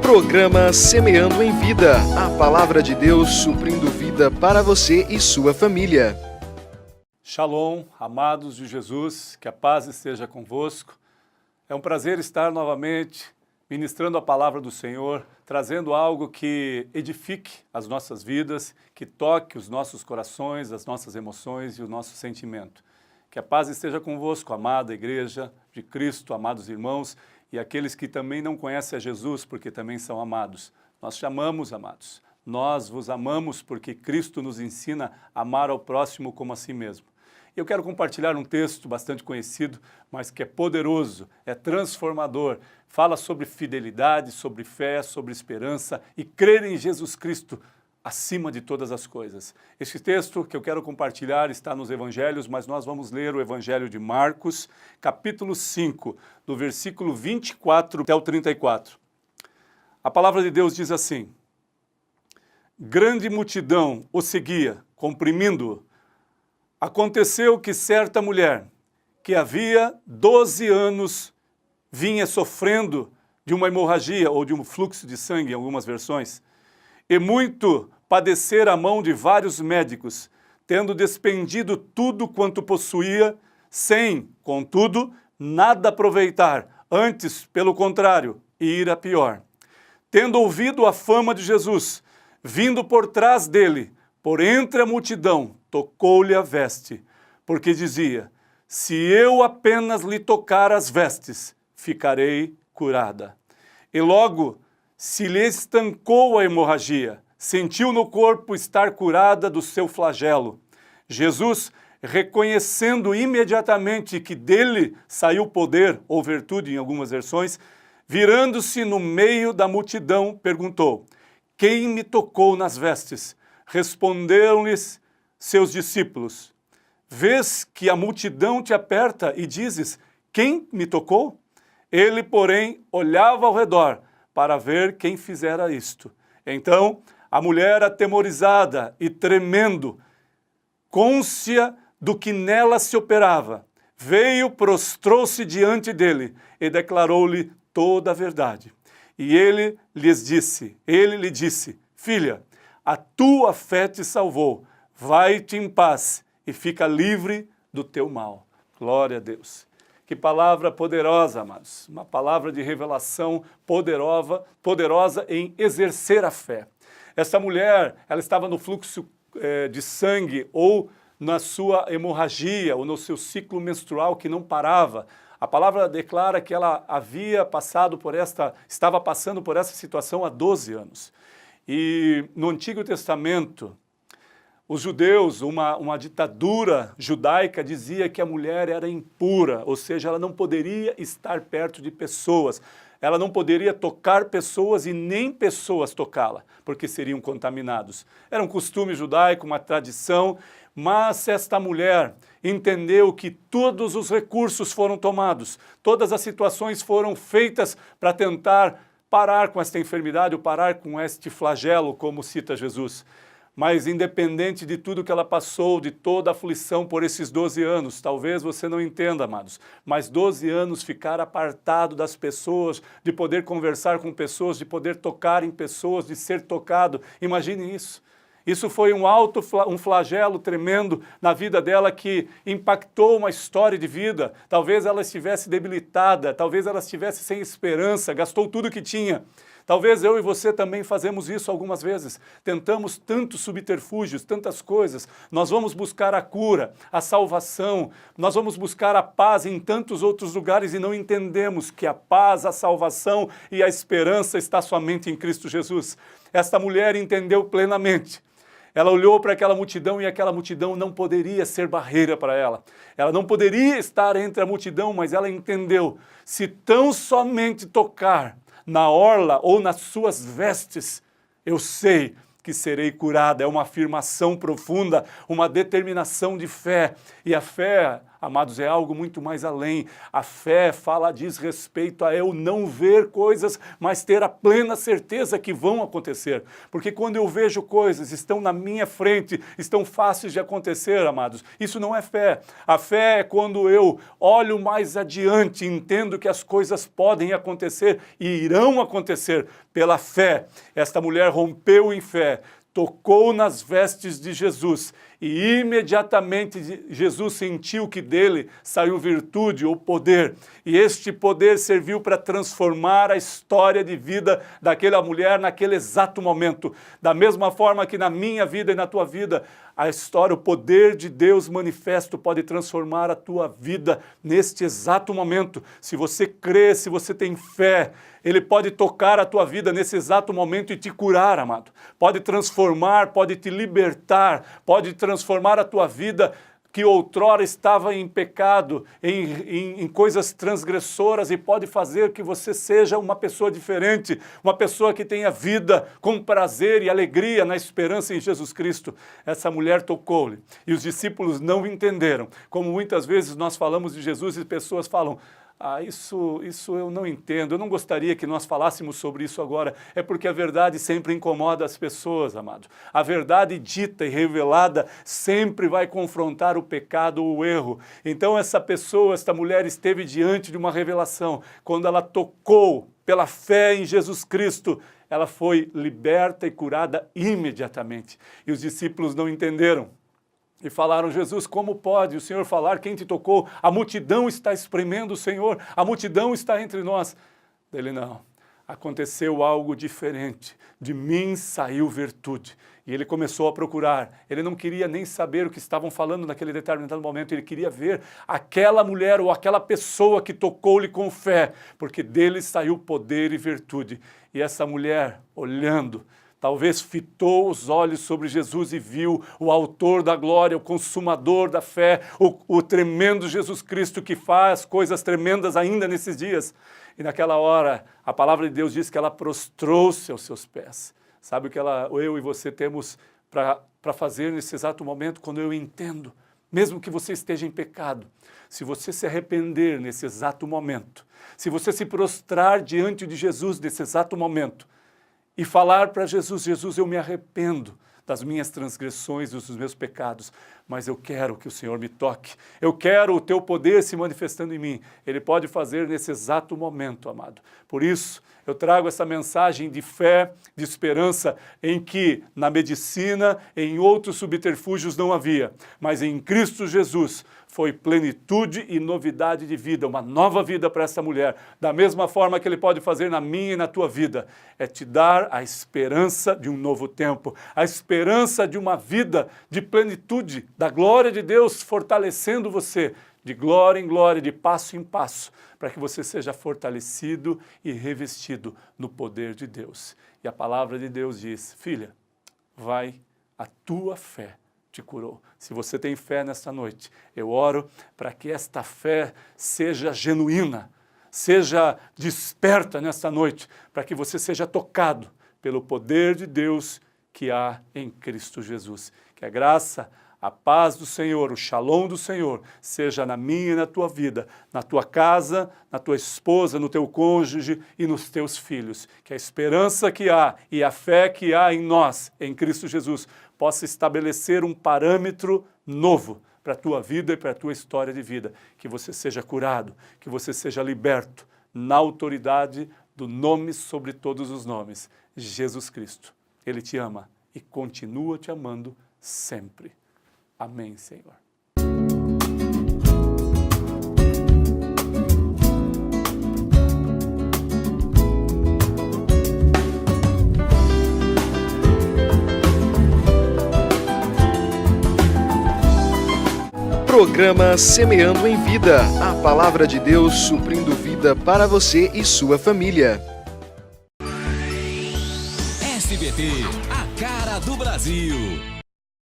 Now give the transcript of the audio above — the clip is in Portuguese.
Programa Semeando em Vida, a palavra de Deus suprindo vida para você e sua família. Shalom, amados de Jesus, que a paz esteja convosco. É um prazer estar novamente ministrando a palavra do Senhor, trazendo algo que edifique as nossas vidas, que toque os nossos corações, as nossas emoções e o nosso sentimento. Que a paz esteja convosco, amada igreja de Cristo, amados irmãos, e aqueles que também não conhecem a Jesus, porque também são amados. Nós te amamos, amados. Nós vos amamos porque Cristo nos ensina a amar ao próximo como a si mesmo. Eu quero compartilhar um texto bastante conhecido, mas que é poderoso, é transformador. Fala sobre fidelidade, sobre fé, sobre esperança e crer em Jesus Cristo acima de todas as coisas. Este texto que eu quero compartilhar está nos Evangelhos, mas nós vamos ler o Evangelho de Marcos, capítulo 5, do versículo 24 até o 34. A palavra de Deus diz assim: grande multidão o seguia, comprimindo-o. Aconteceu que certa mulher, que havia 12 anos, vinha sofrendo de uma hemorragia ou de um fluxo de sangue, em algumas versões, e muito padecer a mão de vários médicos, tendo despendido tudo quanto possuía, sem, contudo, nada aproveitar, antes, pelo contrário, ir a pior. Tendo ouvido a fama de Jesus, vindo por trás dele, por entre a multidão, tocou-lhe a veste, porque dizia: se eu apenas lhe tocar as vestes, ficarei curada. E logo se lhe estancou a hemorragia, sentiu no corpo estar curada do seu flagelo. Jesus, reconhecendo imediatamente que dele saiu poder, ou virtude em algumas versões, virando-se no meio da multidão, perguntou: quem me tocou nas vestes? Responderam-lhes seus discípulos: vês que a multidão te aperta e dizes: quem me tocou? Ele, porém, olhava ao redor para ver quem fizera isto. Então, a mulher, atemorizada e tremendo, cônscia do que nela se operava, veio, prostrou-se diante dele e declarou-lhe toda a verdade. E ele lhe disse: filha, a tua fé te salvou, vai-te em paz e fica livre do teu mal. Glória a Deus. Que palavra poderosa, amados. Uma palavra de revelação poderosa em exercer a fé. Essa mulher, ela estava no fluxo de sangue ou na sua hemorragia ou no seu ciclo menstrual que não parava. A palavra declara que ela estava passando por essa situação há 12 anos. E no Antigo Testamento, os judeus, uma ditadura judaica dizia que a mulher era impura, ou seja, ela não poderia estar perto de pessoas, ela não poderia tocar pessoas e nem pessoas tocá-la, porque seriam contaminados. Era um costume judaico, uma tradição, mas esta mulher entendeu que todos os recursos foram tomados, todas as situações foram feitas para tentar parar com esta enfermidade ou parar com este flagelo, como cita Jesus. Mas independente de tudo que ela passou, de toda a aflição por esses 12 anos, talvez você não entenda, amados, mas 12 anos ficar apartado das pessoas, de poder conversar com pessoas, de poder tocar em pessoas, de ser tocado, imagine isso. Isso foi um flagelo tremendo na vida dela que impactou uma história de vida. Talvez ela estivesse debilitada, talvez ela estivesse sem esperança, gastou tudo que tinha. Talvez eu e você também fazemos isso algumas vezes. Tentamos tantos subterfúgios, tantas coisas. Nós vamos buscar a cura, a salvação, nós vamos buscar a paz em tantos outros lugares e não entendemos que a paz, a salvação e a esperança está somente em Cristo Jesus. Esta mulher entendeu plenamente. Ela olhou para aquela multidão e aquela multidão não poderia ser barreira para ela. Ela não poderia estar entre a multidão, mas ela entendeu: se tão somente tocar na orla ou nas suas vestes, eu sei que serei curada. É uma afirmação profunda, uma determinação de fé. E a fé, Amados, é algo muito mais além. A fé diz respeito a eu não ver coisas, mas ter a plena certeza que vão acontecer. Porque quando eu vejo coisas, estão na minha frente, estão fáceis de acontecer, amados. Isso não é fé. A fé é quando eu olho mais adiante, entendo que as coisas podem acontecer e irão acontecer pela fé. Esta mulher rompeu em fé, tocou nas vestes de Jesus e imediatamente Jesus sentiu que dele saiu virtude ou poder. E este poder serviu para transformar a história de vida daquela mulher naquele exato momento. Da mesma forma que na minha vida e na tua vida, a história, o poder de Deus manifesto pode transformar a tua vida neste exato momento. Se você crê, se você tem fé, Ele pode tocar a tua vida nesse exato momento e te curar, amado. Pode transformar, pode te libertar, pode transformar a tua vida que outrora estava em pecado, em coisas transgressoras, e pode fazer que você seja uma pessoa diferente, uma pessoa que tenha vida com prazer e alegria na esperança em Jesus Cristo. Essa mulher tocou-lhe e os discípulos não entenderam. Como muitas vezes nós falamos de Jesus e pessoas falam: isso eu não entendo, eu não gostaria que nós falássemos sobre isso agora. É porque a verdade sempre incomoda as pessoas, amado. A verdade dita e revelada sempre vai confrontar o pecado ou o erro. Então esta mulher esteve diante de uma revelação. Quando ela tocou pela fé em Jesus Cristo, ela foi liberta e curada imediatamente. E os discípulos não entenderam. E falaram: Jesus, como pode o Senhor falar? Quem te tocou? A multidão está espremendo o Senhor, a multidão está entre nós. Ele: não, aconteceu algo diferente, de mim saiu virtude. E ele começou a procurar, ele não queria nem saber o que estavam falando naquele determinado momento, ele queria ver aquela mulher ou aquela pessoa que tocou-lhe com fé, porque dele saiu poder e virtude. E essa mulher, olhando, talvez fitou os olhos sobre Jesus e viu o autor da glória, o consumador da fé, o tremendo Jesus Cristo que faz coisas tremendas ainda nesses dias. E naquela hora, a palavra de Deus diz que ela prostrou-se aos seus pés. Sabe o que eu e você temos para fazer nesse exato momento? Quando eu entendo, mesmo que você esteja em pecado, se você se arrepender nesse exato momento, se você se prostrar diante de Jesus nesse exato momento, e falar para Jesus: Jesus, eu me arrependo das minhas transgressões e dos meus pecados, mas eu quero que o Senhor me toque, eu quero o teu poder se manifestando em mim. Ele pode fazer nesse exato momento, amado. Por isso, eu trago essa mensagem de fé, de esperança, em que na medicina, em outros subterfúgios não havia, mas em Cristo Jesus foi plenitude e novidade de vida, uma nova vida para essa mulher. Da mesma forma que Ele pode fazer na minha e na tua vida, é te dar a esperança de um novo tempo, a esperança de uma vida de plenitude, da glória de Deus fortalecendo você, de glória em glória, de passo em passo, para que você seja fortalecido e revestido no poder de Deus. E a palavra de Deus diz: filha, vai, a tua fé te curou. Se você tem fé nesta noite, eu oro para que esta fé seja genuína, seja desperta nesta noite, para que você seja tocado pelo poder de Deus que há em Cristo Jesus. Que a graça, a paz do Senhor, o shalom do Senhor, seja na minha e na tua vida, na tua casa, na tua esposa, no teu cônjuge e nos teus filhos. Que a esperança que há e a fé que há em nós, em Cristo Jesus, possa estabelecer um parâmetro novo para a tua vida e para a tua história de vida. Que você seja curado, que você seja liberto na autoridade do nome sobre todos os nomes, Jesus Cristo. Ele te ama e continua te amando sempre. Amém, Senhor. Programa Semeando em Vida, a palavra de Deus suprindo vida para você e sua família. SBT, a cara do Brasil.